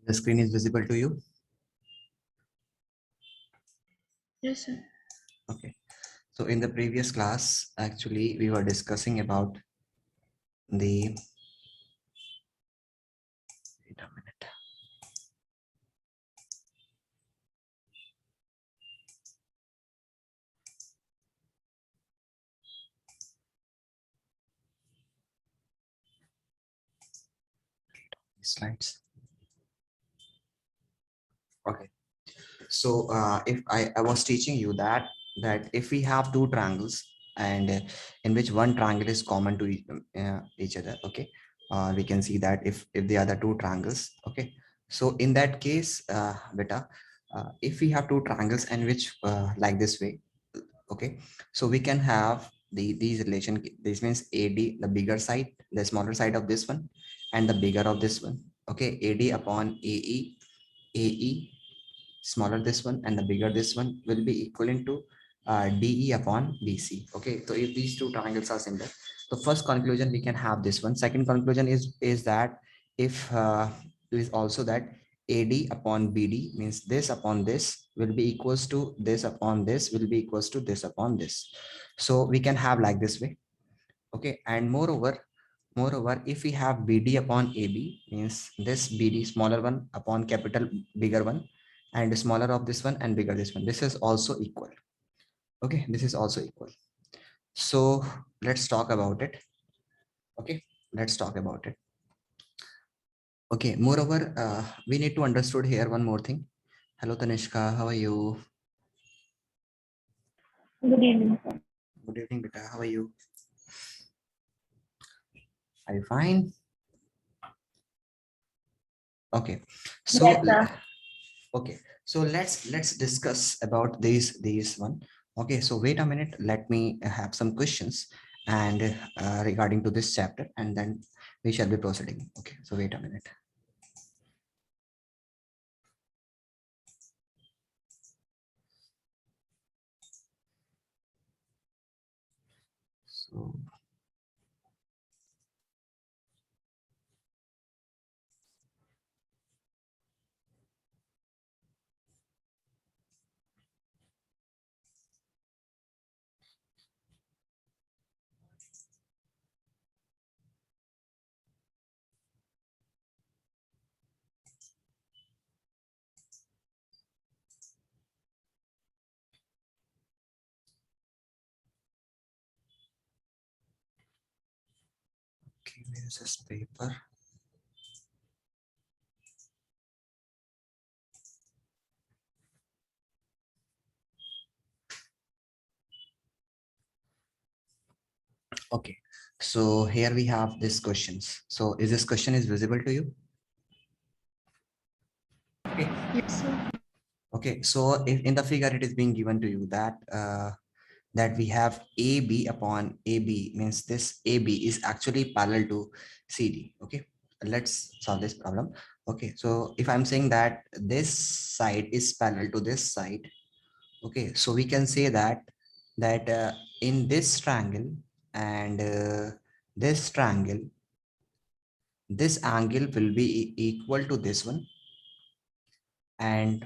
The screen is visible to you? Yes, sir. Okay. So in the previous class, actually, we were discussing about the, wait a minute. Slides. Okay. So if I was teaching you that if we have two triangles and in which one triangle is common to each other, okay, we can see that if they are the two triangles, okay. So in that case, beta, if we have two triangles and which like this way, okay, so we can have these relation. This means AD, the bigger side, the smaller side of this one, and the bigger of this one, okay. AD upon AE smaller this one and the bigger this one will be equivalent to DE upon BC. Okay, so if these two triangles are similar, the first conclusion we can have this one. Second conclusion is that if is also that AD upon BD means this upon this will be equals to this upon this will be equals to this upon this. So we can have like this way. Okay, and moreover, if we have BD upon AB means this BD smaller one upon capital bigger one and smaller of this one and bigger this one, this is also equal. Okay, this is also equal. So let's talk about it. Okay, let's talk about it. Okay, moreover, we need to understood here one more thing. Hello Tanishka, how are you? Good evening, sir. Good evening, beta. How are you? Are you fine? Okay, Yes, so sir. okay, so let's discuss about these one. Okay, so wait a minute, let me have some questions and regarding to this chapter, and then we shall be proceeding. Okay, so wait a minute. So okay, where is this paper? Okay, so here we have these questions. So is this question is visible to you? Okay. Yes, sir. Okay, so if in the figure it is being given to you that that we have AB upon AB means this AB is actually parallel to CD. Okay, let's solve this problem. Okay, so if I'm saying that this side is parallel to this side, okay, so we can say that in this triangle and this triangle, this angle will be equal to this one, and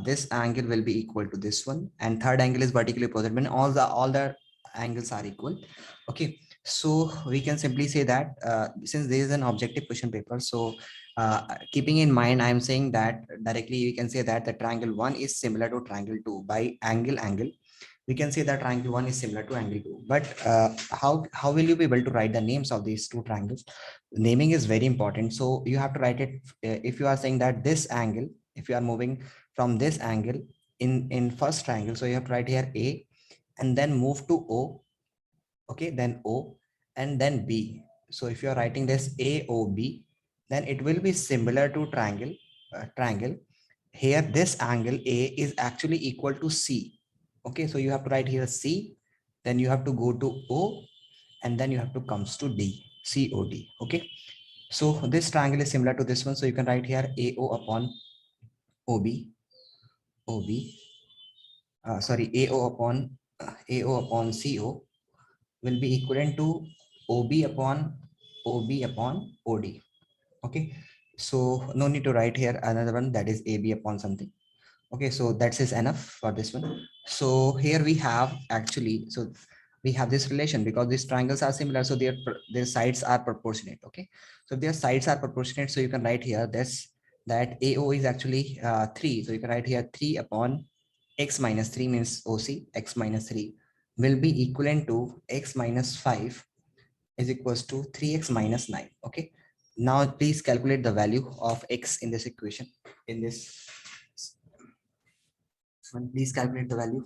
this angle will be equal to this one, and third angle is vertically opposite when all the angles are equal. Okay, so we can simply say that since there is an objective question paper, so keeping in mind, I am saying that directly we can say that the triangle 1 is similar to triangle 2 by angle. We can say that triangle 1 is similar to angle 2, but how will you be able to write the names of these two triangles? Naming is very important, so you have to write it. If you are saying that this angle, if you are moving from this angle in first triangle, so you have to write here A and then move to O. Okay, then O and then B. So if you are writing this AOB, then it will be similar to triangle. Here this angle A is actually equal to C. Okay, so you have to write here C, then you have to go to O, and then you have to comes to D, COD. Okay, so this triangle is similar to this one, so you can write here AO upon OB, OB, sorry, AO upon CO will be equivalent to OB upon OD. Okay, So no need to write here another one, that is AB upon something. Okay, so that's is enough for this one. So here we have actually, so we have this relation because these triangles are similar, so their sides are proportionate. Okay, so if their sides are proportionate, so you can write here this, that AO is actually 3. So you can write here 3 upon x minus 3 means OC, x minus 3 will be equivalent to x minus 5 is equals to 3x minus 9. Okay, now please calculate the value of x in this equation. In this one, please calculate the value.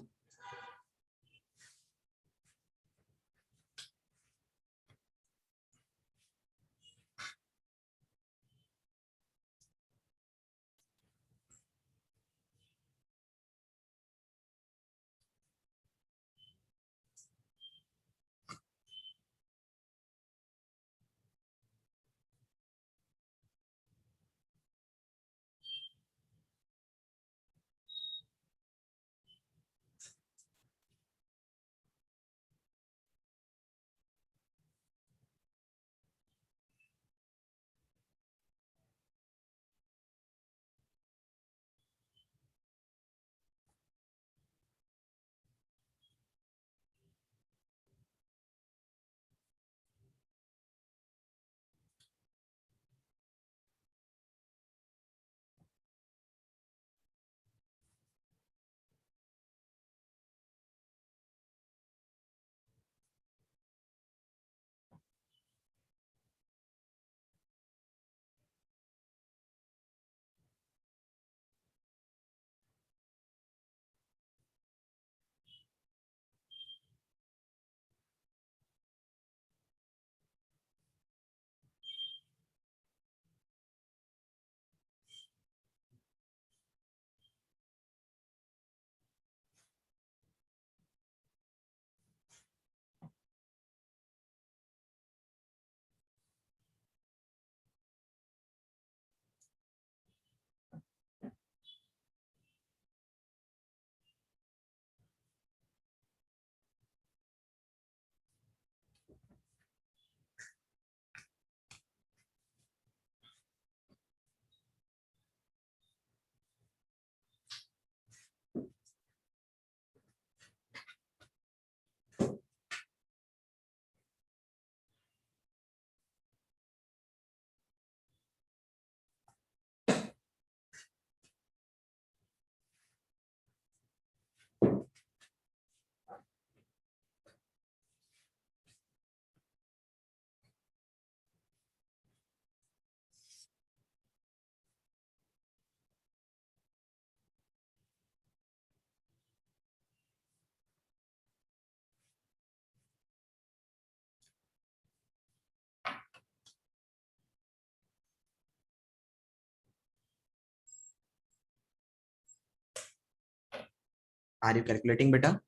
Are you calculating, beta?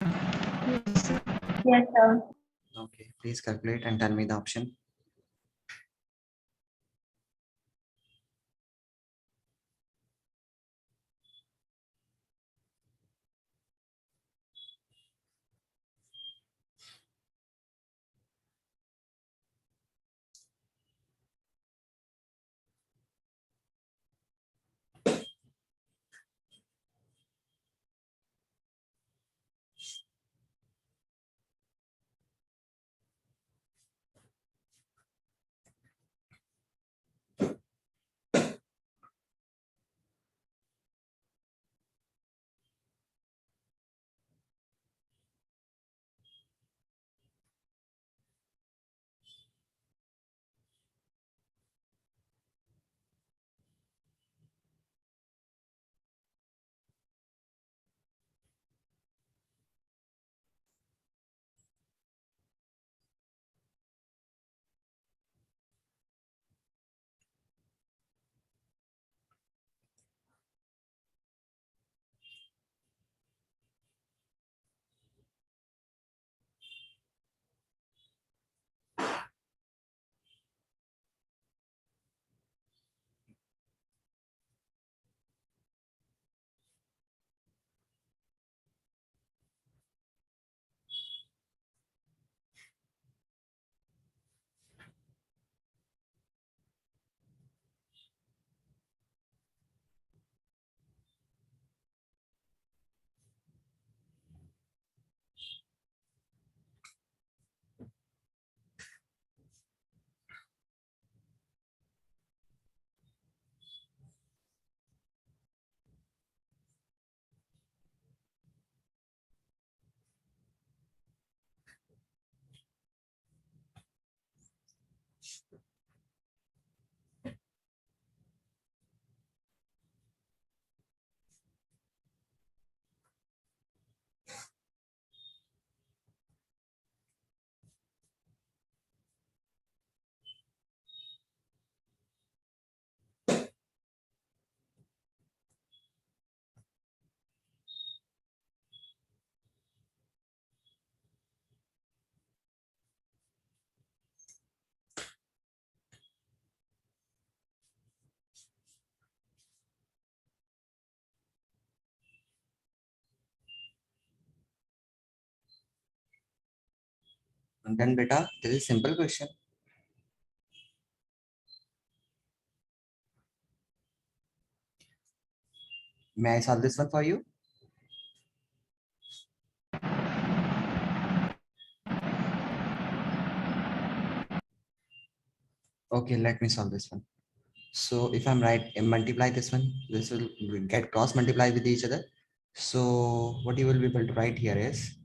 Yes, sir. Okay, please calculate and tell me the option. And then beta, this is simple question. May I solve this one for you? Okay, let me solve this one. So if I'm right, multiply this one, this will get cross multiply with each other. So what you will be able to write here is,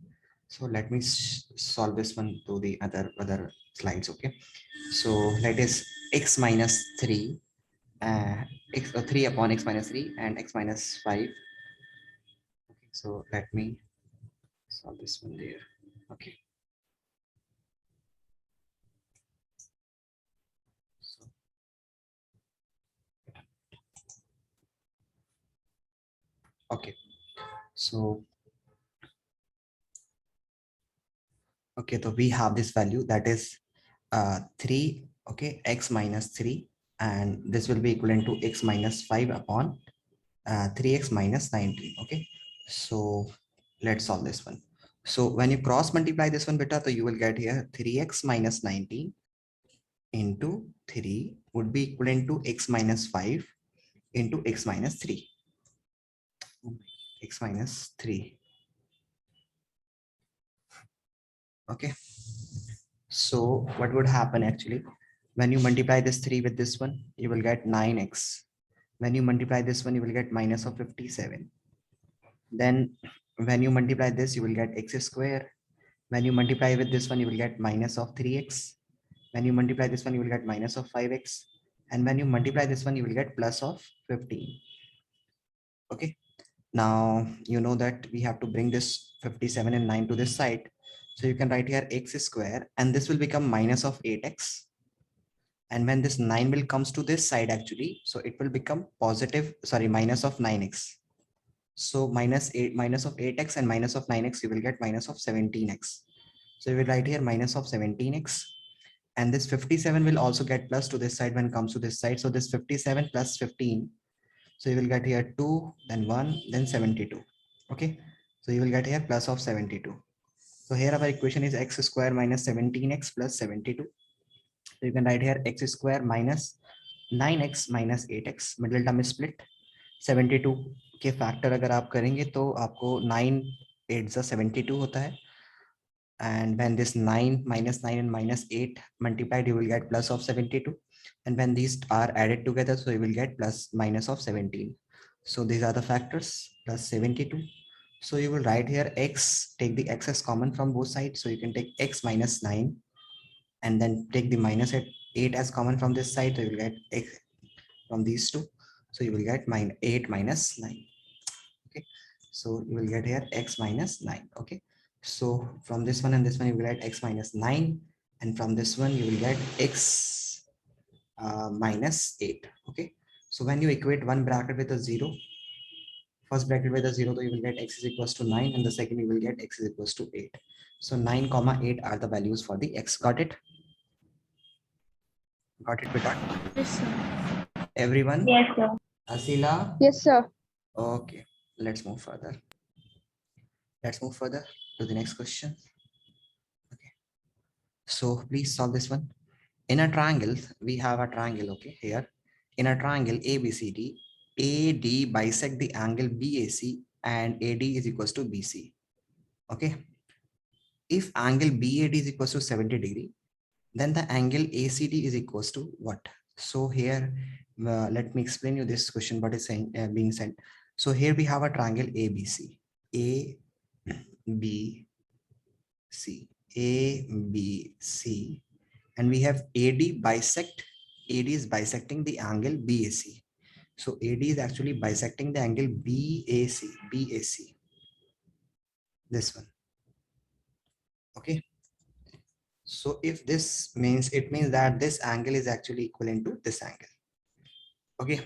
so let me solve this one to the other slides. Okay, so let is x minus 3, x 3 upon x minus 3 and x minus 5. Okay, so let me solve this one there. Okay, so okay, so okay, so we have this value that is 3, okay, x minus 3, and this will be equivalent to x minus 5 upon 3x minus 19. Okay, so let's solve this one. So when you cross multiply this one beta, so you will get here 3x minus 19 into 3 would be equivalent to x minus 5 into x minus 3. X minus 3. Okay, so what would happen actually when you multiply this 3 with this one, you will get 9x. When you multiply this one, you will get minus of 57. Then when you multiply this, you will get x square. When you multiply with this one, you will get minus of 3x. When you multiply this one, you will get minus of 5x. And when you multiply this one, you will get plus of 15. Okay. Now, you know that we have to bring this 57 and 9 to this side. So you can write here x square, and this will become minus of 8x. And when this 9 will comes to this side actually, so it will become positive, sorry, minus of 9x. So minus of 8x and minus of 9x, you will get minus of 17x. So you will write here minus of 17x. And this 57 will also get plus to this side when it comes to this side. So this 57 plus 15. So you will get here 2, then 1, then 72. Okay. So you will get here plus of 72. So here our equation is x square minus 17x plus 72. So you can write here x square minus 9x minus 8x. Middle term is split. 72 के factor अगर आप करेंगे तो आपको 9 8 जा 72 होता है. And when this 9 minus 9 and minus 8 multiplied, you will get plus of 72. And when these are added together, so you will get plus minus of 17. So these are the factors, plus 72. So you will write here x, take the x as common from both sides. So you can take x minus 9 and then take the minus 8 as common from this side. So you will get x from these two. So you will get 8 minus 9. Okay, so you will get here x minus 9. Okay, so from this one and this one you will get x minus 9, and from this one you will get x minus 8. Okay, so when you equate one bracket with a 0, first bracket with a 0, so you will get x is equals to 9, and the second you will get x is equals to 8. So 9 comma 8 are the values for the x. Got it? Got it, beta? Yes, sir. Everyone? Yes, sir. Asila? Yes, sir. Okay, let's move further. Let's move further to the next question. Okay, so please solve this one. In a triangle, we have a triangle, okay, here. In a triangle ABCD, AD bisect the angle BAC and AD is equals to BC. Okay. If angle BAD is equals to 70 degree, then the angle ACD is equals to what? So here, let me explain you this question, what is saying, being said. So here we have a triangle ABC, ABC, ABC, and we have AD bisect. AD is bisecting the angle BAC. So AD is actually bisecting the angle BAC, this one. Okay. So if this means, it means that this angle is actually equivalent to this angle. Okay.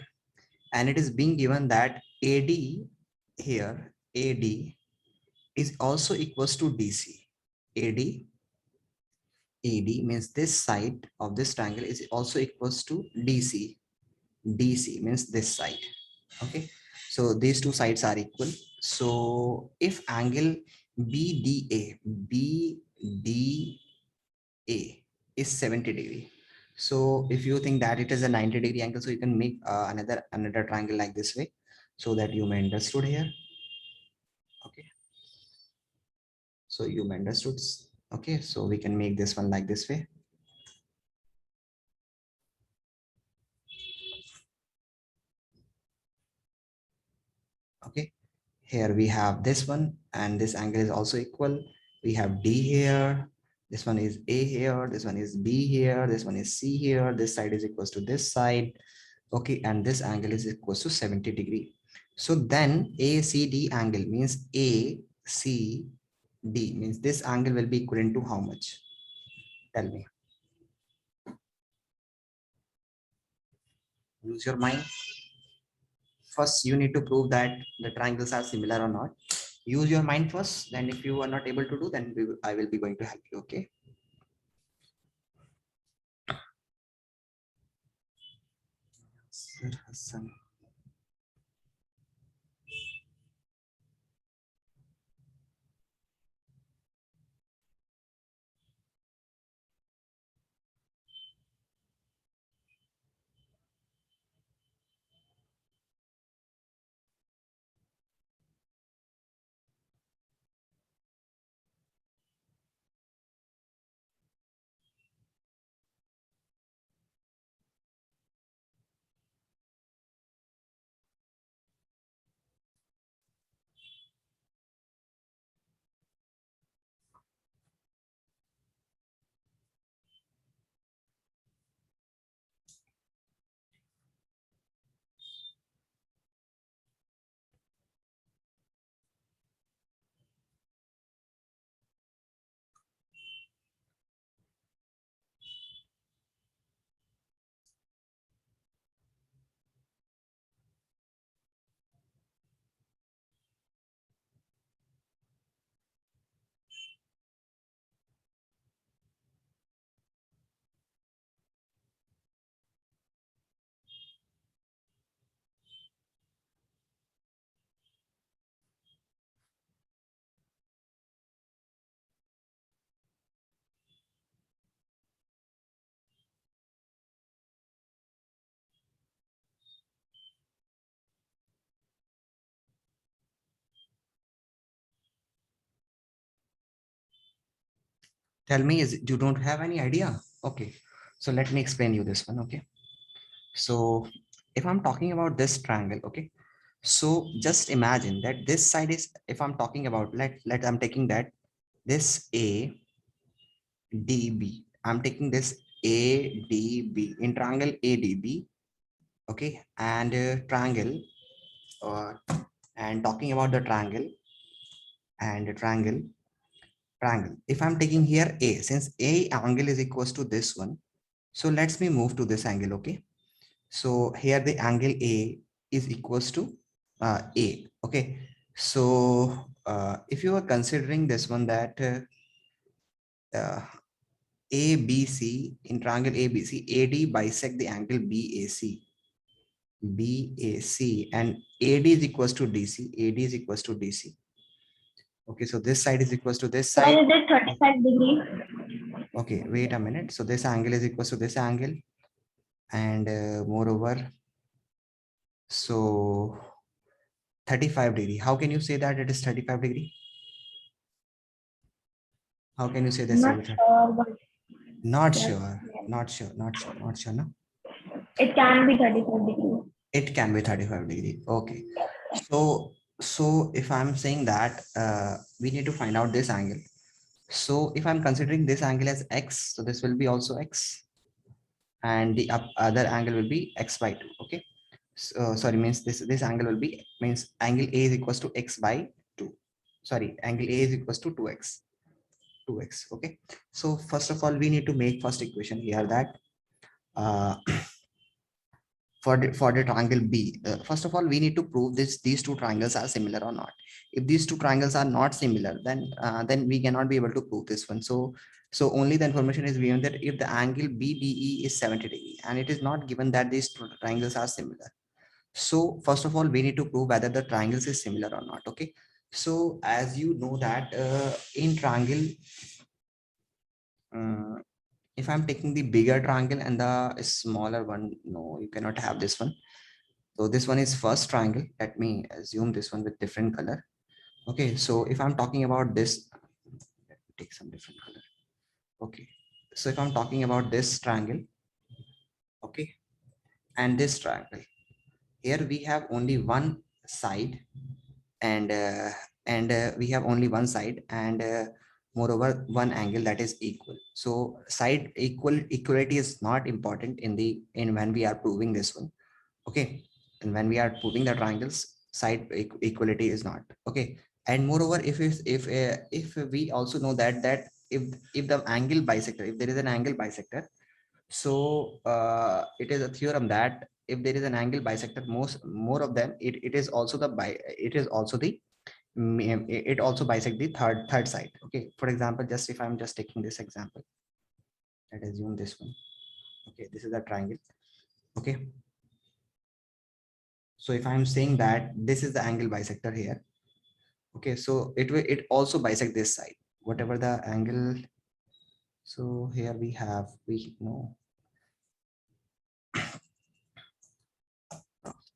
And it is being given that AD here, AD is also equals to DC. AD means this side of this triangle is also equals to DC. DC means this side. Okay, so these two sides are equal. So if angle BDA A is 70 degree. So if you think that it is a 90-degree angle, so you can make another triangle like this way, so that you may understood here. Okay. So you may understood. Okay. So we can make this one like this way. Okay. Here we have this one, and this angle is also equal. We have D here. This one is A here. This one is B here. This one is C here. This side is equals to this side. Okay, and this angle is equals to 70 degree. So then ACD angle means ACD means this angle will be equivalent to how much? Tell me. Use your mind. First, you need to prove that the triangles are similar or not. Use your mind first. Then if you are not able to do, then I will be going to help you. Okay. Sir Hassan. Tell me, is you don't have any idea? Okay. So let me explain you this one. Okay. So if I'm talking about this triangle, okay. So just imagine that this side is, if I'm talking about, let I'm taking that this ADB. I'm taking this ADB in triangle ADB. Okay. And triangle, uh, and talking about the triangle and the triangle. If I'm taking here A, since A angle is equals to this one, so let's me move to this angle. Okay. So here the angle A is equals to A. Okay. So if you are considering this one, that ABC in triangle ABC, AD bisect the angle BAC, and AD is equals to DC. AD is equals to DC. Okay, so this side is equals to this Sir, side. is it 35 degree? Okay, wait a minute. So this angle is equals to this angle, and moreover, so 35 degree. How can you say that it is 35 degree? How can you say this? Not sure, but Not yes, sure, yes. not sure. No, It can be 35 degree. it can be 35 degree. Okay. So if I'm saying that we need to find out this angle. So if I'm considering this angle as X, so this will be also X, and the other angle will be X by 2. Okay. So sorry, means this angle will be, means angle A is equals to X by 2. Sorry, angle A is equals to 2X. 2X. Okay. So first of all, we need to make first equation here, that uh, for the triangle B. First of all, we need to prove this these two triangles are similar or not. If these two triangles are not similar, then we cannot be able to prove this one. So only the information is given that if the angle BDE is 70 degree, and it is not given that these two triangles are similar. So first of all, we need to prove whether the triangles is similar or not. Okay. So as you know that in triangle, if I'm taking the bigger triangle and the smaller one, no, you cannot have this one. So this one is first triangle. Let me assume this one with different color. Okay, so if I'm talking about this, let me take some different color. Okay, so if I'm talking about this triangle, okay, and this triangle, here we have only one side, and we have only one side, and moreover one angle that is equal. So side equality is not important in when we are proving this one. Okay, and when we are proving the triangles, side equality is not okay. And moreover, if we also know that if the angle bisector, if there is an angle bisector, so it is a theorem that if there is an angle bisector, more of them, it is also the it is also the it also bisect the third side. Okay, for example, just if I'm just taking this example, let's assume this one. Okay, this is a triangle. Okay, so if I'm saying that this is the angle bisector here, okay, so it also bisect this side, whatever the angle. So here we know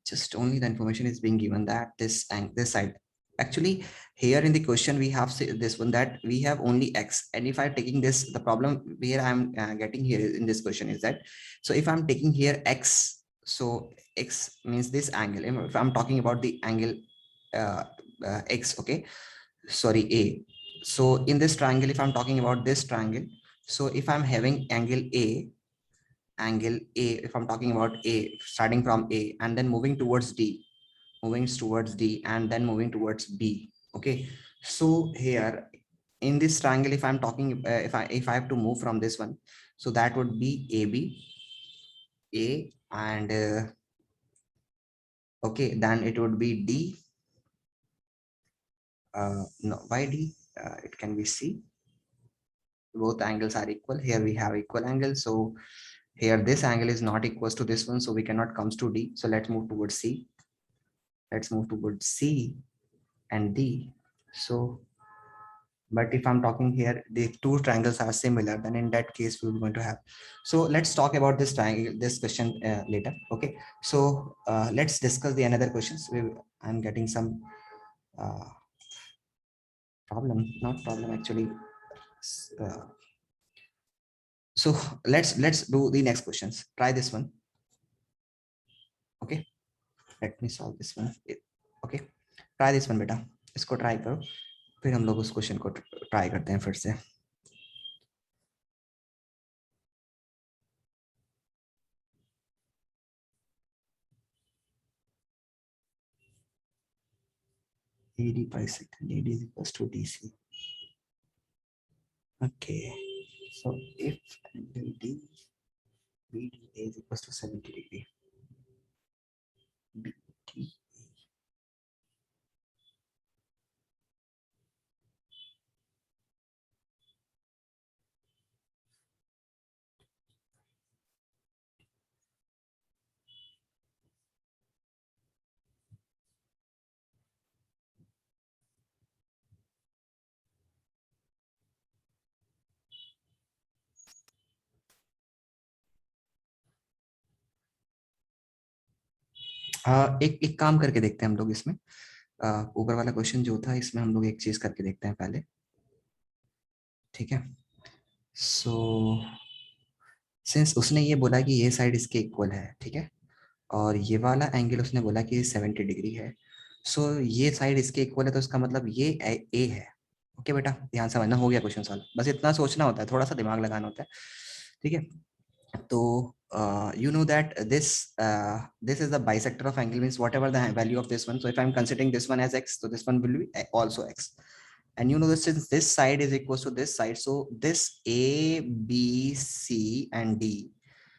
just only the information is being given that this side, actually here in the question we have this one, that we have only x, and if I'm taking this, the problem where I'm getting here in this question is that, so if I'm taking here x, so x means this angle. If I'm talking about the angle uh, x, okay, sorry, a. So in this triangle, if I'm talking about this triangle, so if I'm having angle a, if I'm talking about a, starting from a and then moving towards d, and then moving towards b. Okay, so here in this triangle, if I'm talking if I have to move from this one, so that would be ab, a, and okay, then it would be d, no, why d, it can be c. Both angles are equal. Here we have equal angles, so here this angle is not equals to this one, so we cannot comes to d. So let's move towards c, and d. So but if I'm talking here, the two triangles are similar, then in that case we're going to have. So let's talk about this triangle, this question later. Okay, so let's discuss the another questions. I'm getting some uh, problem, not problem actually. uh, so let's do the next questions. Try this one. Okay, let me solve this one. Okay, try this one बेटा, इसको try करो, फिर हम लोग उस question को try करते हैं फिर से. AD bisecting AD is equals to DC. Okay, so if angle D BD is equals to 70 degree, BD. एक एक काम करके देखते हैं हम लोग इसमें. ऊपर वाला क्वेश्चन जो था, इसमें हम लोग एक चीज करके देखते हैं पहले. ठीक है, सो सिंस उसने ये बोला कि ये साइड इसके इक्वल है, ठीक है, और ये वाला एंगल उसने बोला कि 70 डिग्री है, सो ये साइड इसके इक्वल है, तो इसका मतलब ये ए है. ओके बेटा, ध्यान समझना, हो गया क्वेश्चन सॉल्व. बस इतना सोचना होता है, थोड़ा सा दिमाग लगाना होता है. ठीक है, तो you know that this is the bisector of angle, means whatever the value of this one. So if I'm considering this one as x, so this one will be also x. And you know that since this side is equals to this side, so this a b c and d,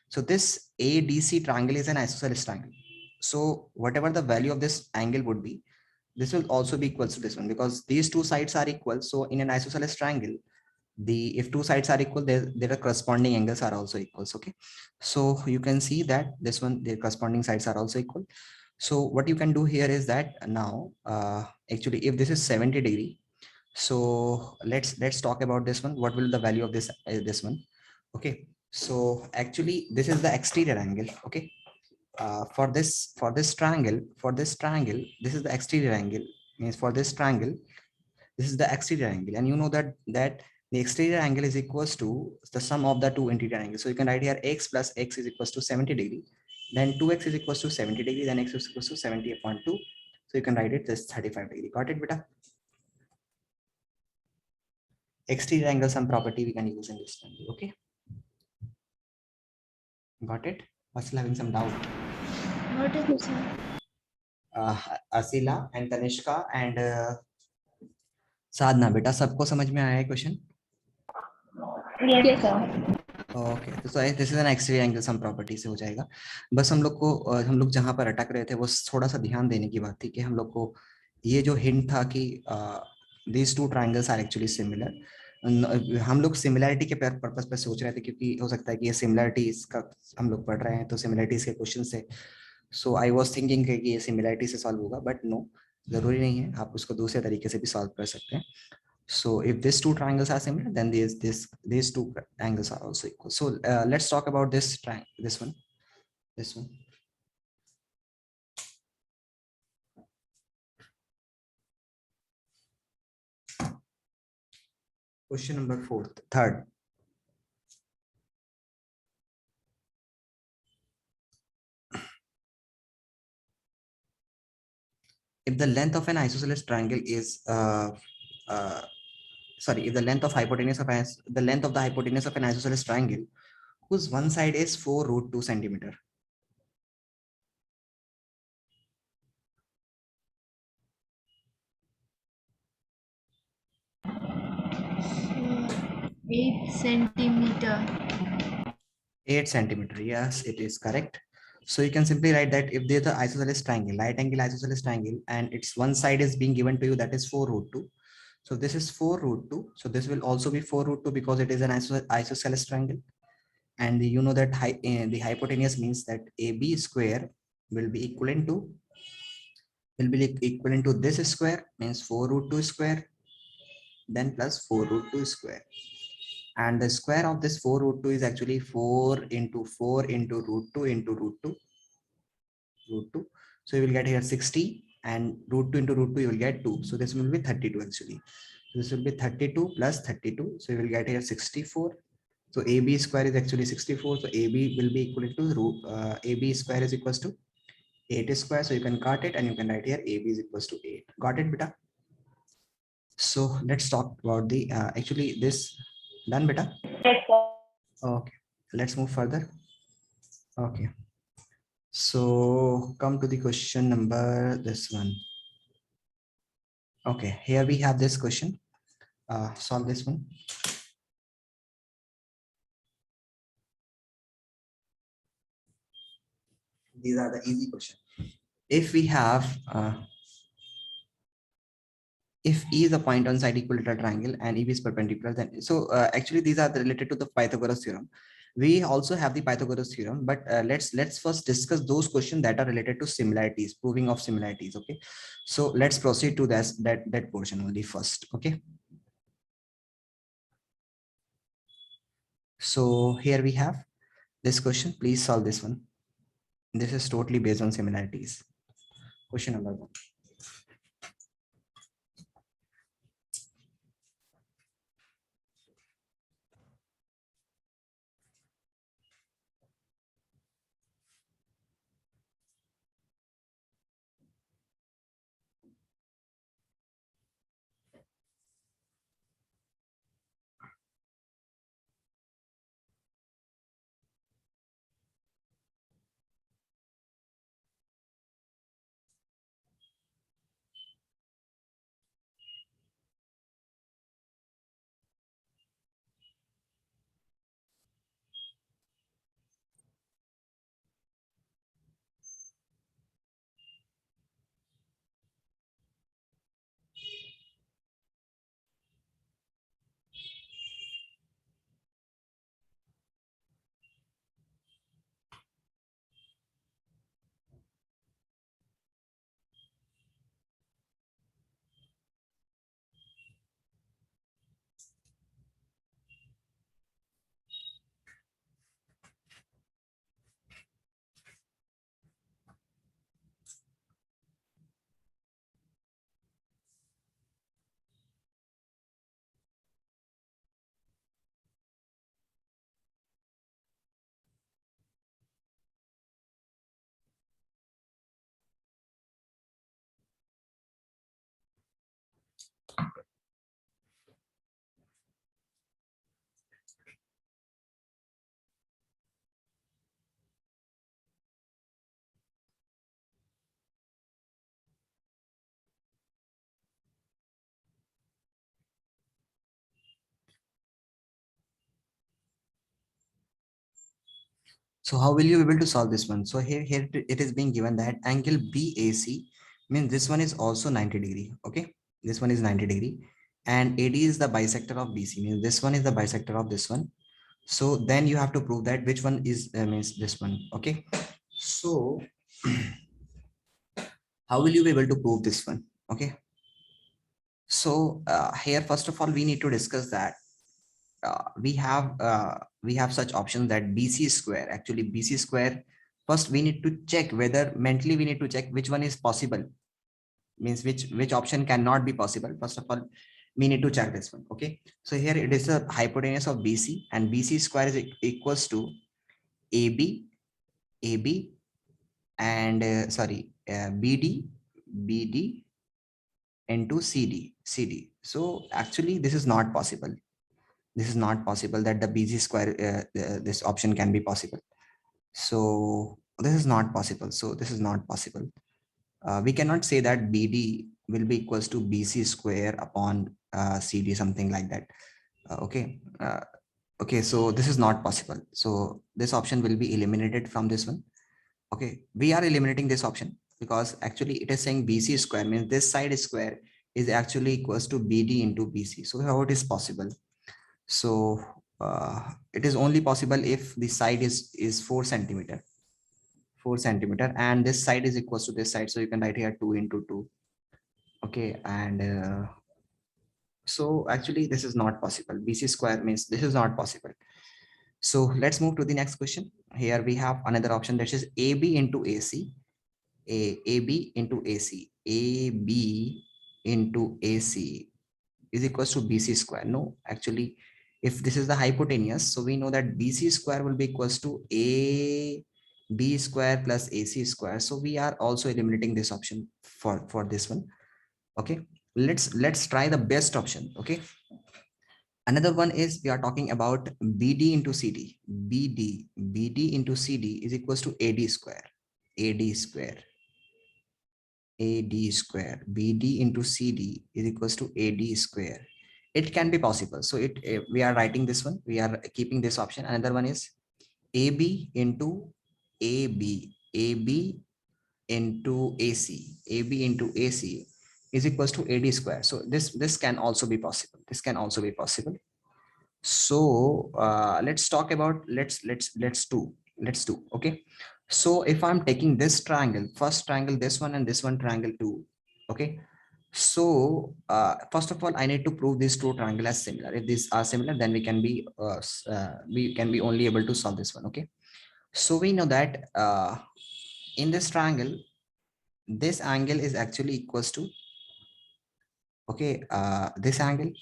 so this ADC triangle is an isosceles triangle. So whatever the value of this angle would be, this will also be equals to this one, because these two sides are equal. So in an isosceles triangle, if two sides are equal, their corresponding angles are also equals. Okay, so you can see that this one, their corresponding sides are also equal. So what you can do here is that now actually if this is 70 degree, so let's talk about this one. What will the value of this one? Okay, So actually, this is the exterior angle. Okay. For this triangle, this is the exterior angle. Means for this triangle, this is the exterior angle, and you know that the exterior angle is equals to the sum of the two interior angles. So you can write here x plus x is equals to 70 degree. Then 2x is equals to 70 degree. Then x is equals to 70 upon 2. So you can write it as 35 degree. Got it, beta? Exterior angle sum property we can use in this triangle. Okay. Got it? Or still having some doubt? What is it, sir? Asila and Tanishka and साधना, बेटा सबको समझ में आया है question? Yes, sir. Okay, तो this is an exterior angle sum property से हो जाएगा. बस हम लोग जहां पर अटक रहे थे वो थोड़ा सा ध्यान देने की बात थी कि हम लोग को ये जो हिंट था कि these two triangles are actually similar. हम लोग सिमिलैरिटी के पर्पस पे सोच रहे थे क्योंकि हो सकता है कि ये सिमिलैरिटीज का हम लोग पढ़ रहे हैं तो सिमिलैरिटीज के क्वेश्चन से. सो आई वाज थिंकिंग कि ये सिमिलैरिटी से सॉल्व होगा, बट नो, जरूरी नहीं है. आप उसको दूसरे तरीके से भी सॉल्व कर सकते हैं. So if these two triangles are similar, then these two angles are also equal. So let's talk about this triangle, this one. Question number third. If the length of an isosceles triangle is if the length of the hypotenuse of an isosceles triangle whose one side is 4 root 2 centimeter. So, 8 centimeter. 8 centimeter. Yes, it is correct. So you can simply write that if there's an isosceles triangle, right angle isosceles triangle, and its one side is being given to you, that is 4 root 2. So this is 4 root 2. So this will also be 4 root 2 because it is an isosceles triangle. And you know that the hypotenuse means that AB square will be equivalent to this square, means 4 root 2 square, then plus 4 root 2 square. And the square of this 4 root 2 is actually 4 into 4 into root 2 into root 2. So you will get here 60, and root 2 into root 2 you will get 2. So this will be 32 actually. So this will be 32 plus 32. So you will get here 64. So AB square is actually 64. So AB will be equal to AB square is equals to 8 square. So you can cut it and you can write here AB is equals to 8. Got it, beta? So let's talk about the actually this done, beta? Yes, sir. Okay, let's move further. Okay. So come to the question number this one. Okay, here we have this question. Solve this one. These are the easy questions. If we have if E is a point on side equilateral triangle and EB is perpendicular, then actually these are related to the Pythagoras theorem. We also have the Pythagoras theorem, but let's first discuss those questions that are related to similarities, proving of similarities. Okay, so let's proceed to that portion only first. Okay, so here we have this question. Please solve this one. This is totally based on similarities. Question number 1. So how will you be able to solve this one? So here it is being given that angle BAC means this one is also 90 degree. Okay, this one is 90 degree, and AD is the bisector of BC, means this one is the bisector of this one. So then you have to prove that which one is means this one. Okay, so how will you be able to prove this one? Okay, so here first of all we need to discuss that we have such options that BC square, actually BC square. First we need to check whether mentally we need to check which one is possible, means which option cannot be possible. First of all we need to check this one. Okay, so here it is a hypotenuse of BC, and BC square is equals to AB and BD into CD. So actually this is not possible. This is not possible that the BC square, this option can be possible. So this is not possible. So this is not possible. We cannot say that BD will be equals to BC square upon CD, something like that. Okay. Okay, so this is not possible. So this option will be eliminated from this one. Okay, we are eliminating this option because actually it is saying BC square, means this side square is actually equals to BD into BC. So how it is possible? So it is only possible if the side is 4 centimeter, and this side is equals to this side. So you can write here 2 into 2. Okay, and so actually this is not possible. BC square means this is not possible. So let's move to the next question. Here we have another option that is AB into AC. AB into AC. AB into AC is equals to BC square. No, actually, if this is the hypotenuse, so we know that BC square will be equals to AB square plus AC square. So we are also eliminating this option for this one. Okay, let's try the best option. Okay, another one is we are talking about BD into CD. BD into CD is equals to AD square. AD square. AD square. BD into CD is equals to AD square. It can be possible. So we are writing this one. We are keeping this option. Another one is AB into AB. AB into AC. AB into AC is equals to AD square. So this can also be possible. This can also be possible. So let's talk about let's do. Okay, so if I'm taking this triangle, first triangle, this one, and this one triangle too. Okay, so first of all I need to prove these two triangles as similar. If these are similar, then we can be only able to solve this one. Okay, so we know that in this triangle this angle is actually equals to this angle.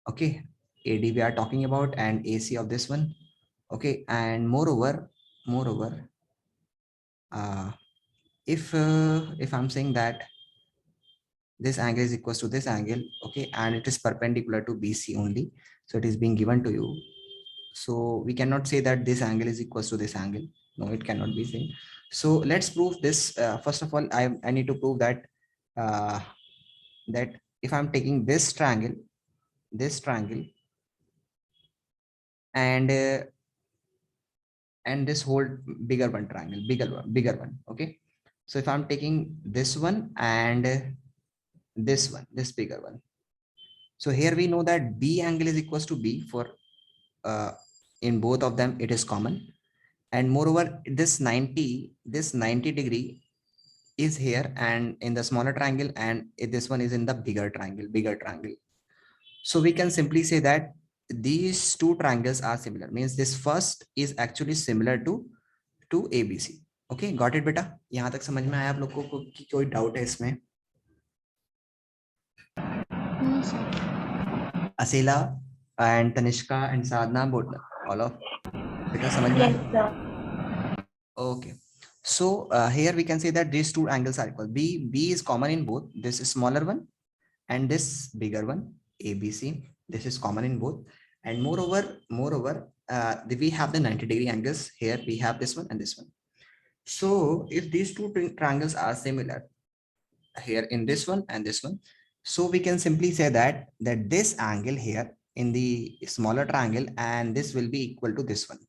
Okay, AD we are talking about, and AC of this one. Okay, and moreover if I'm saying that this angle is equals to this angle, okay, and it is perpendicular to BC only, so it is being given to you. So we cannot say that this angle is equals to this angle. No, it cannot be seen. So let's prove this. First of all, I need to prove that that if I'm taking this triangle and this whole bigger one triangle, bigger one. Okay, so if I'm taking this one and this one, this bigger one, so here we know that B angle is equals to B for in both of them it is common, and moreover this 90 degree is here and in the smaller triangle, and this one is in the bigger triangle. So we can simply say that these two triangles are similar, means this first is actually similar to ABC. Okay, got it बेटा? यहाँ तक समझ में आया आप लोगों को कि कोई डाउट है इसमें? No, sir. Asela and Tanishka and Sadhna, both all of बेटा समझ में? Yes, sir. Okay, so here we can say that these two angles are equal. B is common in both. This is smaller one and this bigger one, ABC. This is common in both, and moreover we have the 90 degree angles. Here we have this one and this one. So if these two triangles are similar here in this one and this one, so we can simply say that this angle here in the smaller triangle and this will be equal to this one.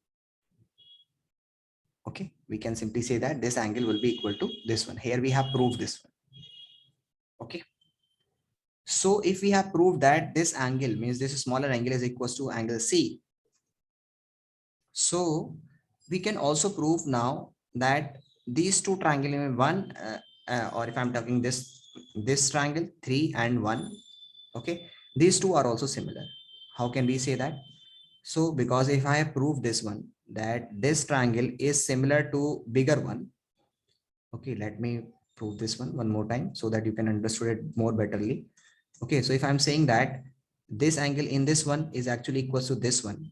Okay, we can simply say that this angle will be equal to this one. Here we have proved this one. Okay. So if we have proved that this angle means this smaller angle is equals to angle C, so we can also prove now that these two triangle one or if I'm talking this triangle 3 and 1, okay, these two are also similar. How can we say that? So because if I have proved this one that this triangle is similar to bigger one, okay, let me prove this one more time so that you can understand it more betterly. Okay, so if I'm saying that this angle in this one is actually equals to this one,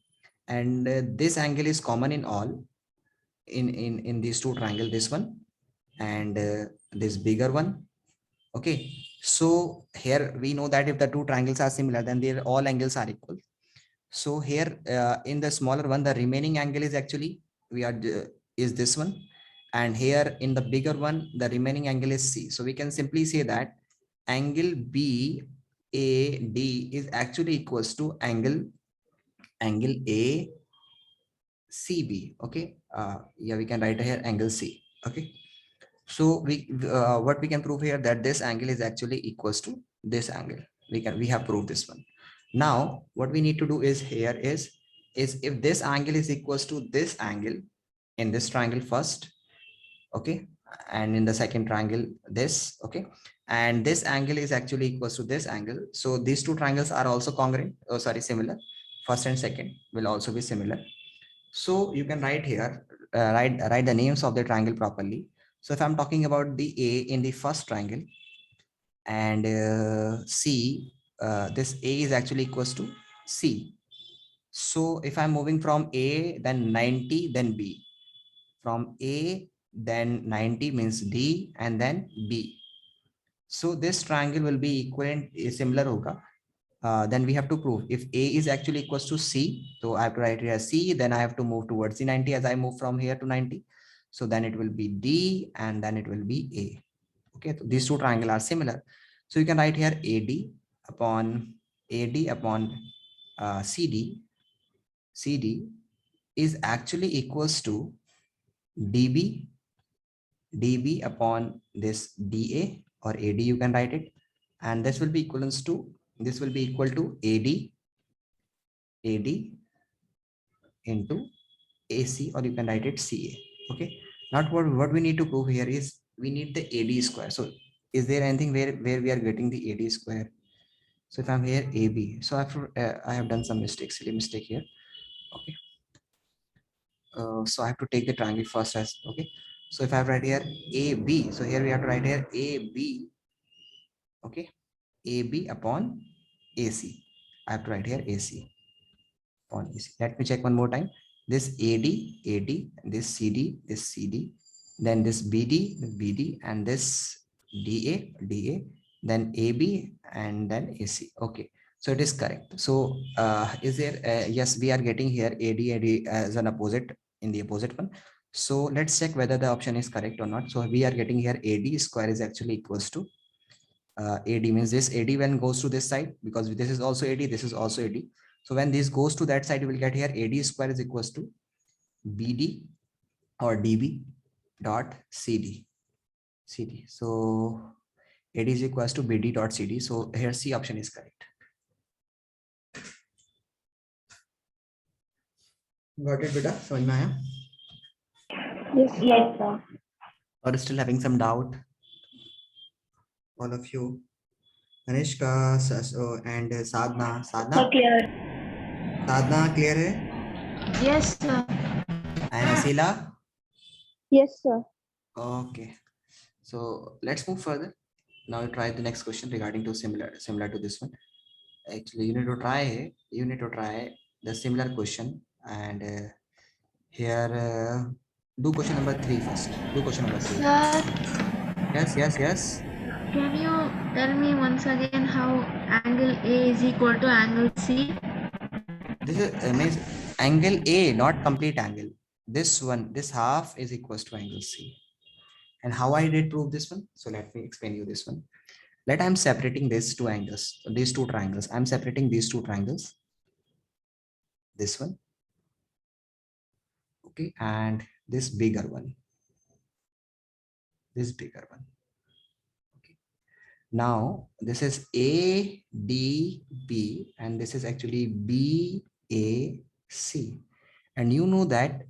and this angle is common in all in these two triangle, this one and this bigger one. Okay, so here we know that if the two triangles are similar, then their all angles are equal. So here in the smaller one, the remaining angle is actually is this one, and here in the bigger one, the remaining angle is C. So we can simply say that angle BAD is actually equals to angle ACB. Okay, yeah, we can write here angle C. Okay, so what we can prove here that this angle is actually equals to this angle. We have proved this one. Now what we need to do is here is if this angle is equals to this angle in this triangle first, okay, and in the second triangle this, okay, and this angle is actually equals to this angle, so these two triangles are also congruent, oh sorry, similar. First and second will also be similar. So you can write here, write the names of the triangle properly. So if I'm talking about the A in the first triangle and C, this A is actually equals to C. So if I'm moving from A, then 90, then B. From A, then 90 means D, and then B. So this triangle will be equivalent, similar hoga. Then we have to prove if A is actually equals to C. So I have to write here C, then I have to move towards the 90 as I move from here to 90. So then it will be D and then it will be A. Okay, so these two triangles are similar. So you can write here AD upon CD. CD is actually equals to DB upon this DA or AD, you can write it, and this will be equivalence to, this will be equal to AD into AC, or you can write it CA. Okay, not what we need to prove here is we need the AD square. So is there anything where we are getting the AD square? So if I'm here AB, so after I have done some mistakes, silly mistake here. Okay, so I have to take the triangle first as, okay, so if I write here AB, so here we have to write here AB, okay, AB upon AC. I have to write here AC upon AC. Let me check one more time. This AD, this CD, then this BD, and this DA, then AB, and then AC. Okay, so it is correct. So is there, yes, we are getting here AD as an opposite in the opposite one. So let's check whether the option is correct or not. So we are getting here AD square is actually equals to AD, means this AD when goes to this side, because this is also AD, this is also AD. So when this goes to that side, you will get here AD square is equals to BD or DB dot CD. So AD is equals to BD dot CD. So here C option is correct. Got it, beta? समझ में आया? Yes, sir. Or still having some doubt? All of you. Anishka and Sadhna. So clear. Sadhna clear है? Yes, sir. And Asila? Yes, sir. Okay. So let's move further. Now you try the next question regarding to similar to this one. Actually, you need to try the similar question, and here do question number 3 first. Do question number 3. Sir, Yes. can you tell me once again how angle A is equal to angle C? This is means angle A, not complete angle. This one, this half is equals to angle C. And how I did prove this one? So let me explain you this one. Let I'm separating these two angles, these two triangles. I'm separating these two triangles. This one. Okay, and this bigger one, this bigger one. Okay. Now this is ADB and this is actually BAC. And you know that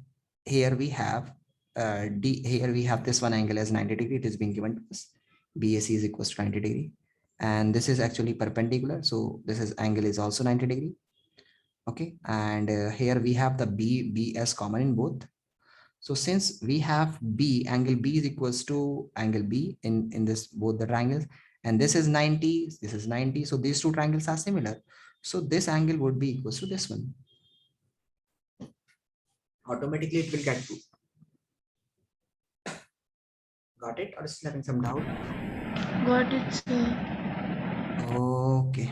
here we have here we have this one angle as 90 degree. It is being given to us. BAC is equals to 90 degree. And this is actually perpendicular. So this is angle is also 90 degree. Okay. And here we have the B as common in both. So since we have B, angle B is equals to angle B in this both the triangles, and this is 90, this is 90. So these two triangles are similar. So this angle would be equals to this one. Automatically it will get to. Got it? Or still having some doubt? Got it, sir. Okay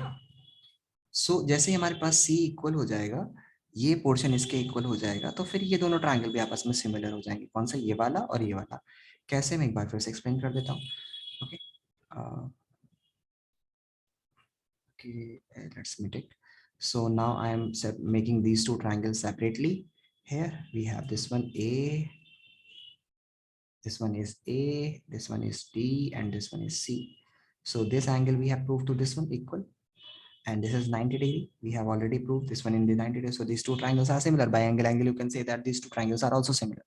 so जैसे ही हमारे पास C equal हो जाएगा, ये portion इसके equal हो जाएगा, तो फिर ये दोनों ट्रायंगल भी आपस में सिमिलर हो जाएंगे. कौन सा? ये वाला और ये वाला. कैसे? मैं एक बार फिर से एक्सप्लेन कर देता हूँ. Okay okay, let's make it. So now I am making these two triangles separately. Here we have this one A, this one is A, this one is B, and this one is C. So this angle we have proved to this one equal, and this is 90 degree. We have already proved this one in the 90 degree. So these two triangles are similar. By angle, you can say that these two triangles are also similar.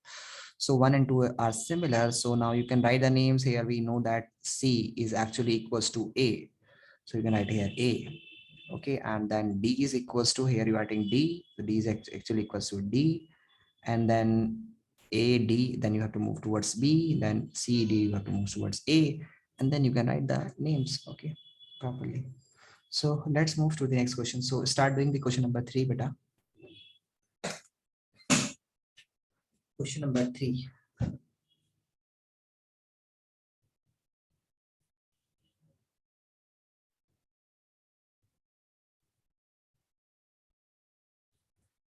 So 1 and 2 are similar. So now you can write the names here. We know that C is actually equals to A. So you can write here A. Okay, and then D is equals to, here you are writing D. So D is actually equals to D. And then AD, then you have to move towards B. Then CD, you have to move towards A. And then you can write the names, okay, properly. So let's move to the next question. So start doing the question number 3, beta. Question number 3.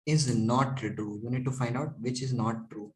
Is not true. You need to find out which is not true.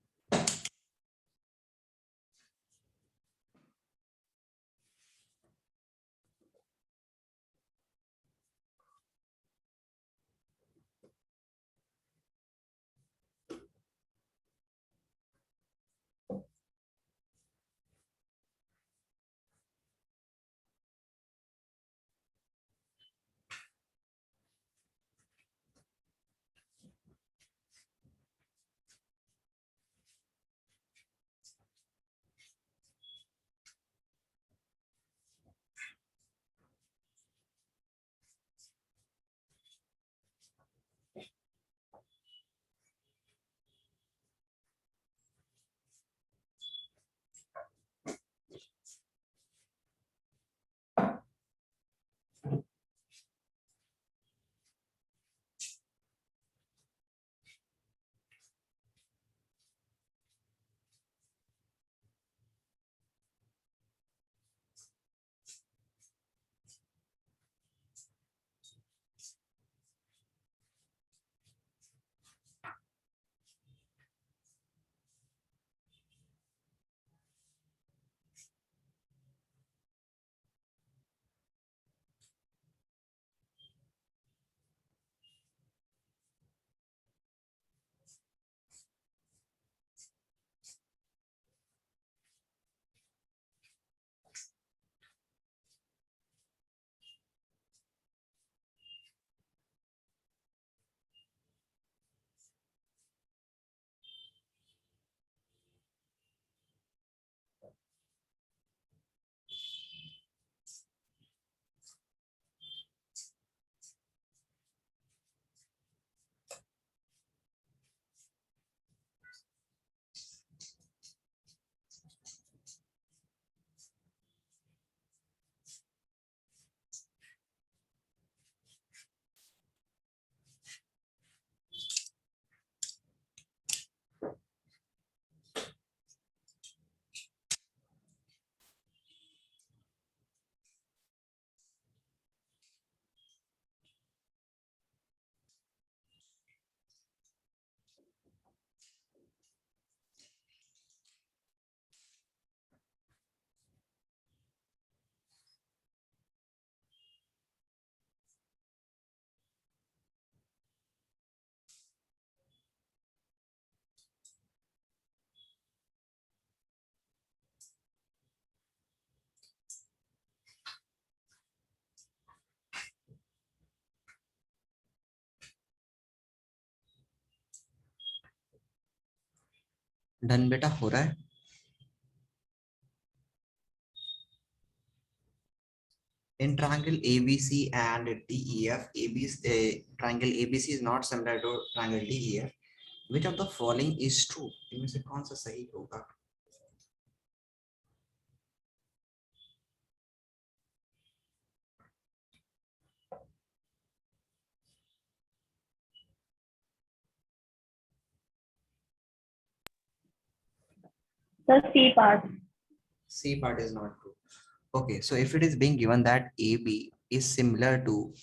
Done बेटा, हो रहा है। In triangle ABC and DEF, triangle ABC is not similar to triangle DEF. Which of the following is true? इनमें से कौन सा सही होगा? The C part. C part is not true. Okay, so if it is being given that AB is similar to,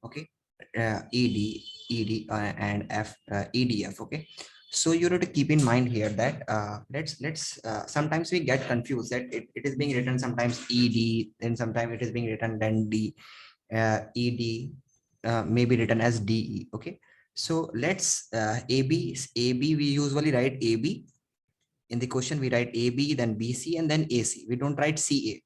okay, ED and EDF, okay. So you have to keep in mind here that let's sometimes we get confused that it is being written sometimes ED, then sometimes it is being written then D, ED may be written as DE, okay. So let's AB we usually write AB. In the question we write AB, then BC, and then AC. We don't write CA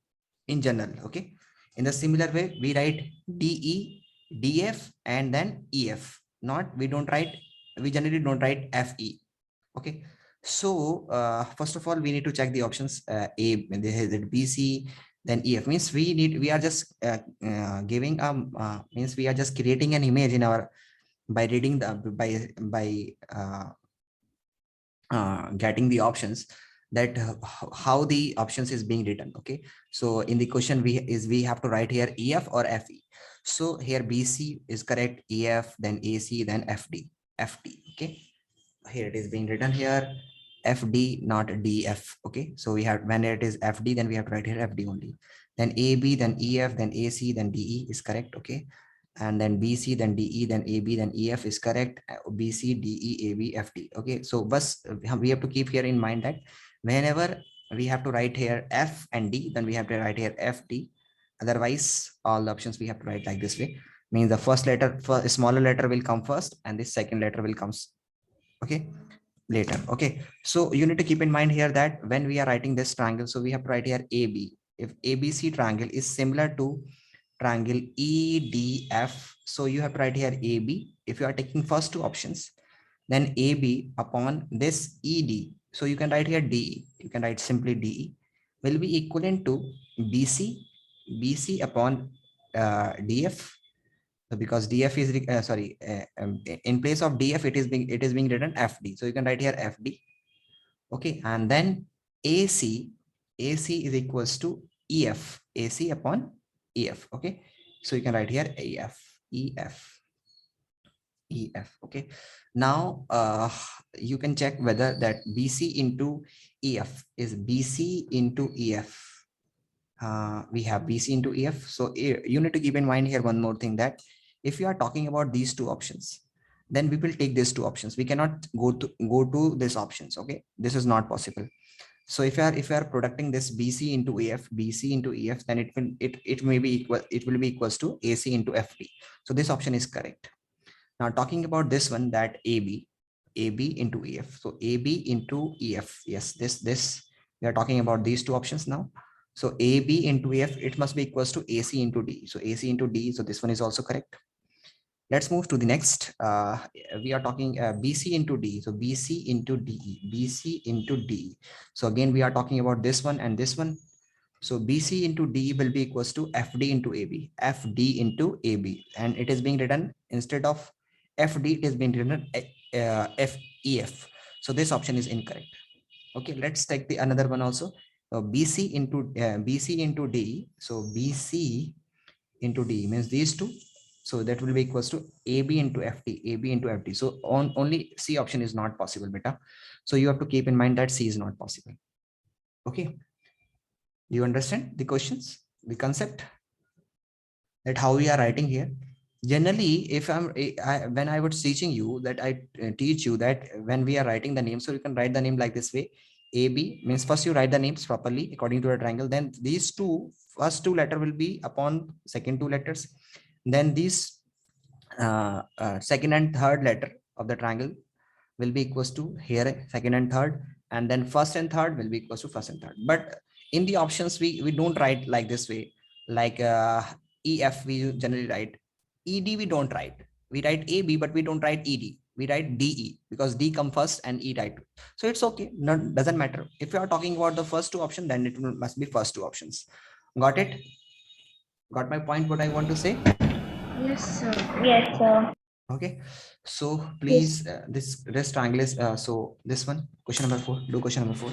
in general, okay. In the similar way we write DE, DF, and then EF. Not, we generally don't write FE, okay. So first of all we need to check the options. A, BC, then EF, means we are just giving means we are just creating an image in our, by reading the getting the options, that how the options is being written, okay. So in the question we have to write here EF or FE. So here BC is correct, EF, then AC, then FD, okay. Here it is being written here FD, not DF, okay. So we have, when it is FD, then we have to write here FD only. Then AB, then EF, then AC, then DE is correct, okay. And then BC, then DE, then AB, then EF is correct. BC, DE, AB, FD, okay. So we have to keep here in mind that whenever we have to write here F and D, then we have to write here FD. Otherwise all the options we have to write like this way, means the first letter, smaller letter will come first and the second letter will comes, okay, later, okay. So you need to keep in mind here that when we are writing this triangle, so we have to write here AB. If ABC triangle is similar to triangle EDF, so you have to write here AB. If you are taking first two options, then AB upon this ED, so you can write here DE, you can write simply DE, will be equivalent to BC upon DF. So because DF is in place of DF it is being written FD, so you can write here FD, okay. And then AC is equals to AC upon EF, okay. So you can write here EF, okay. Now you can check whether that BC into EF is BC into EF. We have BC into EF. So you need to keep in mind here one more thing, that if you are talking about these two options, then we will take these two options. We cannot go to these options, okay. This is not possible. So if you are producing this BC into EF, then it may be equal, it will be equals to AC into FD. So this option is correct. Now talking about this one, that AB into EF. So AB into EF. Yes, this we are talking about these two options now. So AB into EF, it must be equals to AC into D. So AC into D. So this one is also correct. Let's move to the next. We are talking BC into D. So BC into DE, BC into DE. So again, we are talking about this one and this one. So BC into DE will be equals to FD into AB, FD into AB. And it is being written, instead of FD, it is being written FEF. So this option is incorrect. Okay, let's take the another one also. BC into DE. So BC into DE means these two. So that will be equals to AB into FD, So only C option is not possible, beta. So you have to keep in mind that C is not possible. Okay. Do you understand the questions, the concept, that how we are writing here? Generally, if when I was teaching you that, I teach you that when we are writing the name, so you can write the name like this way. AB means first you write the names properly according to a triangle. Then these first two letter will be upon second two letters. Then these second and third letter of the triangle will be equals to here second and third, and then first and third will be equals to first and third. But in the options we don't write like this way. Like EF we generally write, ED we don't write. We write AB, but we don't write ED. we write DE because D come first and E write. So it's okay. No, doesn't matter. If you are talking about the first two options, then it must be first two options. Got it? Got my point? What I want to say? Yes, sir. Yes, sir. Okay. So Yes. please, this rest triangle is so this one question number 4. Do question number 4.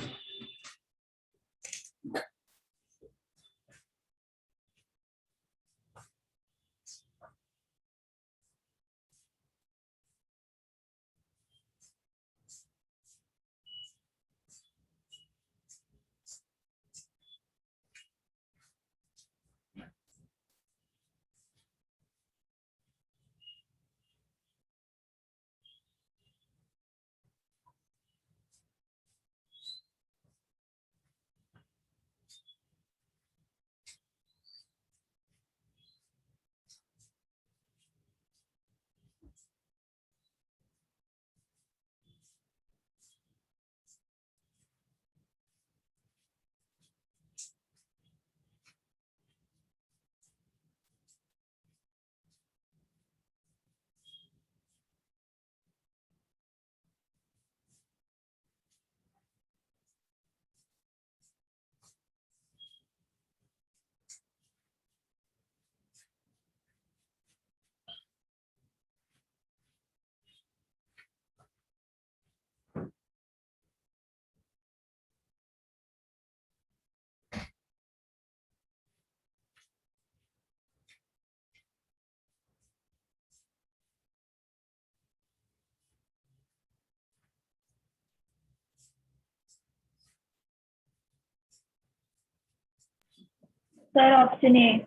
Sir, option A.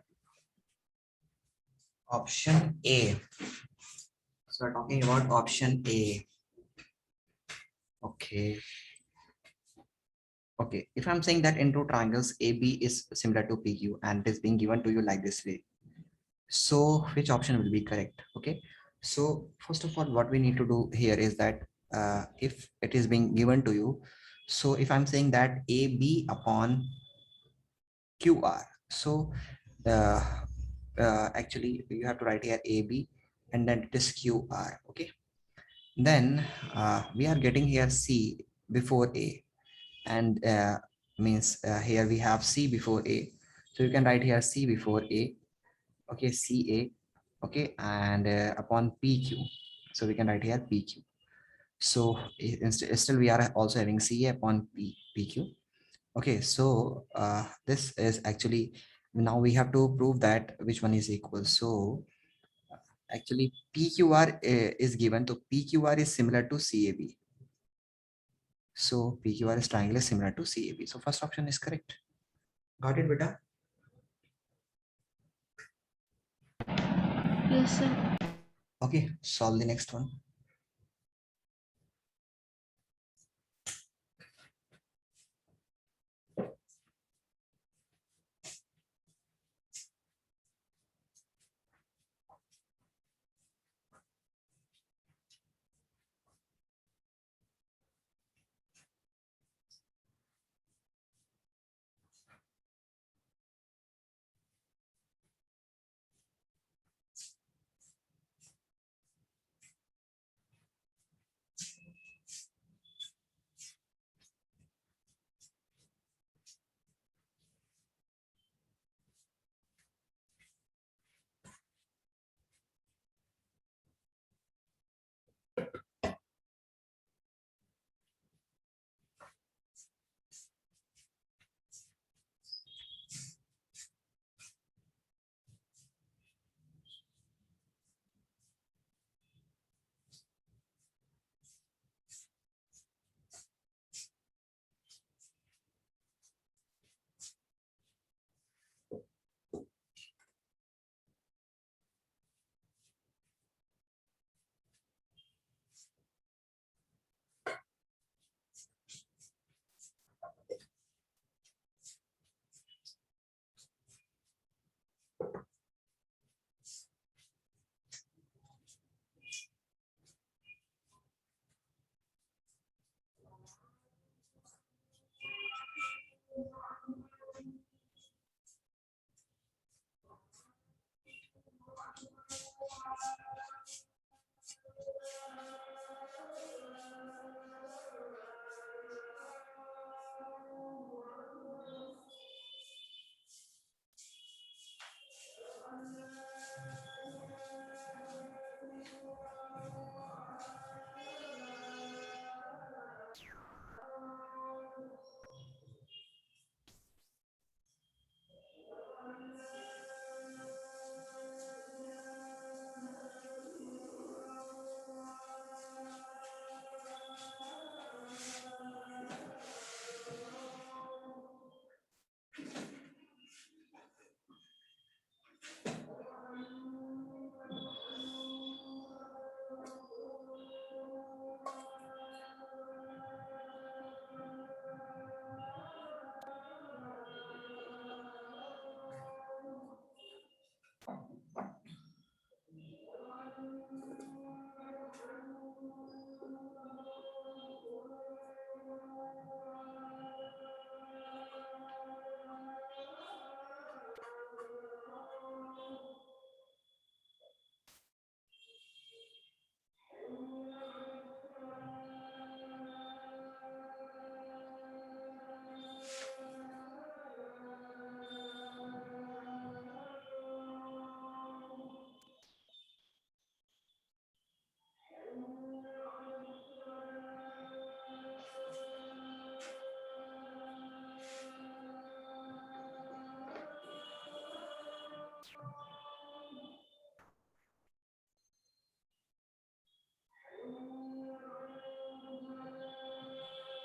Option A. So we're talking about option A. Okay. Okay. If I'm saying that in two triangles, AB is similar to PQ and it is being given to you like this way. So which option will be correct? Okay. So first of all, what we need to do here is that if it is being given to you, so if I'm saying that AB upon QR, so uh, actually you have to write here AB and then it is QR. Okay. Then we are getting here C before A, and means here we have C before A. So you can write here C before A. Okay, CA. Okay, and upon PQ. So we can write here PQ. So still we are also having CA upon PQ. Okay, so this is actually, now we have to prove that which one is equal. So actually PQR is given to PQR is similar to CAB. So PQR is triangle is similar to CAB. So first option is correct. Got it, beta? Yes, sir. Okay, solve the next one.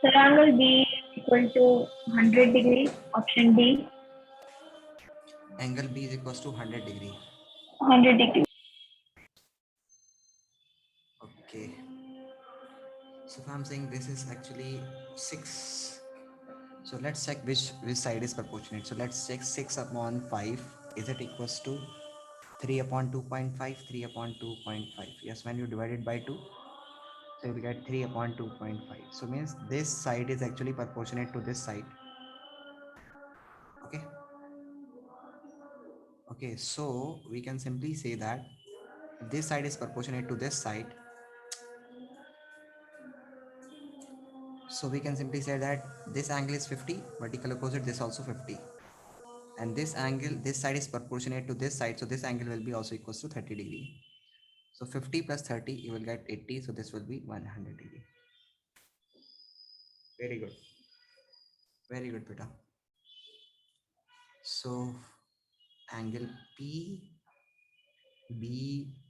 Sir, angle B is equal to 100 degree. Option D. Angle B is equals to 100 degree. 100 degree. Okay. So if I'm saying this is actually 6, so let's check which side is proportionate. So let's check 6 upon 5. Is it equals to 3 upon 2.5? 3 upon 2.5. Yes, when you divide it by 2, so we get 3 upon 2.5. So means this side is actually proportionate to this side. Okay. Okay, so we can simply say that this side is proportionate to this side. So we can simply say that this angle is 50, vertical opposite, this also 50. And this angle, this side is proportionate to this side. So this angle will be also equals to 30 degree. So 50 plus 30, you will get 80. So this will be 100 degree. Very good. Very good, beta. So angle PBA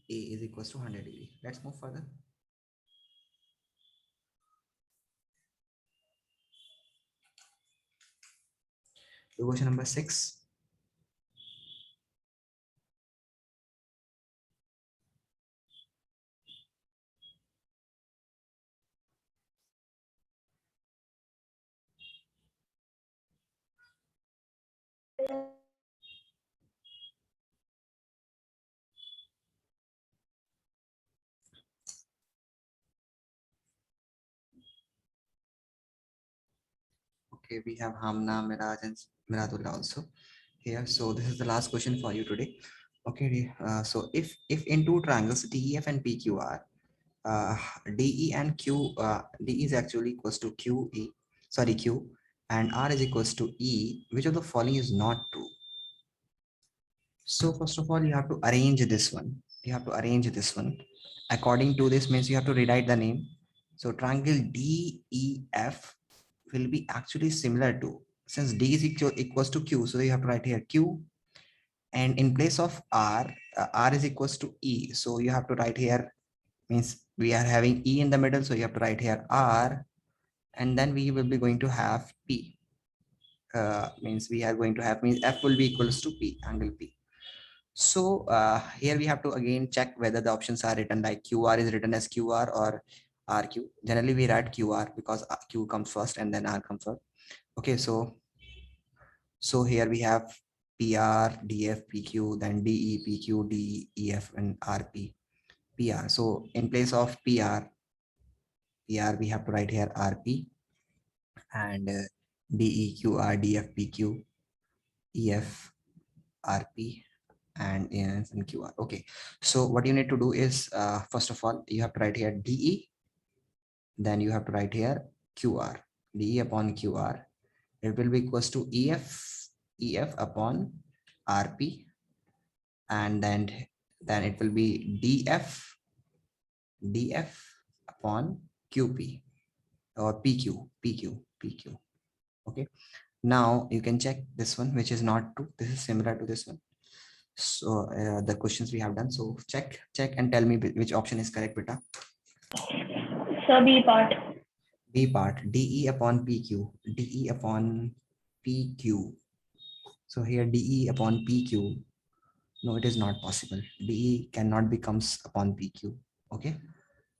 is equals to 100 degree. Let's move further. So question number 6. Okay, we have Hamna, Miraj, and Miradullah also here. So this is the last question for you today. Okay, so if in two triangles DEF and PQR, DE and Q, DE is actually equals to QE, sorry Q, and R is equals to E, which of the following is not true? So first of all, you have to arrange this one. You have to arrange this one. According to this means you have to rewrite the name. So triangle DEF will be actually similar to, since D is equals to Q, so you have to write here Q, and in place of R, R is equals to E, so you have to write here, means we are having E in the middle, so you have to write here R, and then we will be going to have P, means we are going to have, means F will be equals to P, angle P. So here we have to again check whether the options are written like QR is written as QR or RQ. Generally we write QR because Q comes first and then R comes first. Okay, so here we have PR, DF, PQ, then DE, PQ, DEF, and RP, PR. So in place of PR, we have to write here RP, and DE, QR, DF, PQ, EF, RP, and ENS and QR. Okay, so what you need to do is, first of all, you have to write here DE, then you have to write here QR, DE upon QR. It will be equals to EF upon RP, and then it will be DF upon QP or PQ. Okay, now you can check this one, which is not true. This is similar to this one. So the questions we have done. So check and tell me which option is correct, beta. So B part. B part, DE upon PQ, DE upon PQ. So here DE upon PQ. No, it is not possible. DE cannot becomes upon PQ. Okay.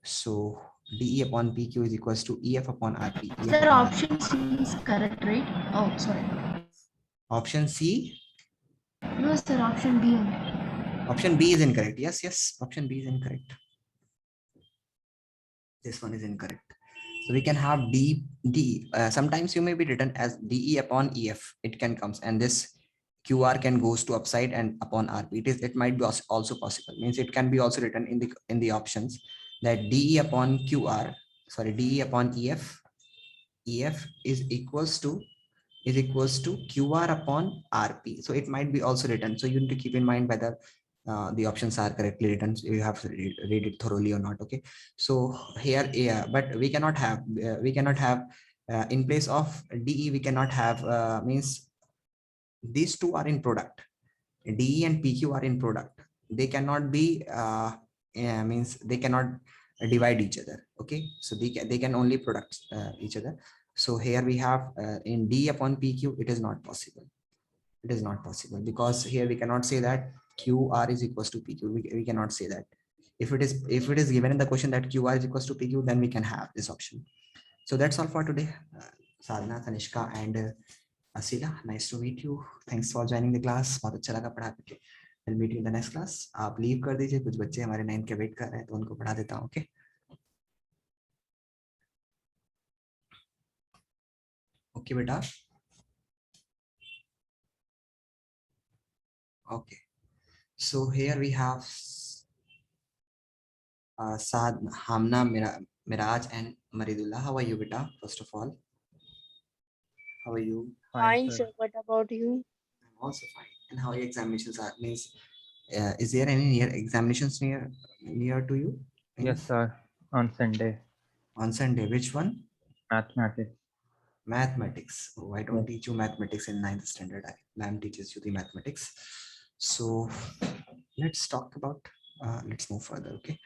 So DE upon PQ is equals to EF upon RP. Sir, option C is correct, right? Oh, sorry. Option C? No, sir, option B only. Option B is incorrect. Yes, option B is incorrect. This one is incorrect. So we can have D. Sometimes you may be written as DE upon EF. It can comes, and this QR can goes to upside and upon RP. It might be also possible. Means it can be also written in the options that DE upon QR, sorry, DE upon EF is equals to QR upon RP. So it might be also written. So you need to keep in mind whether the options are correctly written. So you have to read it thoroughly or not. Okay. So here, yeah, but we cannot have in place of DE, we cannot have means these two are in product. DE and PQ are in product. They cannot be means they cannot divide each other. Okay, so they can only product each other. So here we have in D upon PQ, it is not possible. It is not possible because here we cannot say that QR is equals to PQ. We cannot say that. If it is given in the question that QR is equals to PQ, then we can have this option. So that's all for today. Sadhana, Tanishka, and Asila, nice to meet you. Thanks for joining the class. बहुत अच्छा लगा पढ़ा के. We'll meet you in the next class. आप leave कर दीजिए, कुछ बच्चे हमारे 9 के वेट कर रहे हैं तो उनको पढ़ा देता हूँ. ओके ओके बेटा. Okay. So here we have Saad, Hamna, Miraj, and Maridullah. How are you, beta? First of all, how are you? Fine, sir. What about you? I'm also fine. And how your examinations are? Means, is there any near examinations near to you? Yes, sir. On Sunday. On Sunday, which one? Mathematics. Mathematics. Oh, I don't Yes. teach you mathematics in 9th standard. Ma'am teaches you the mathematics. So let's talk about. Let's move further. Okay.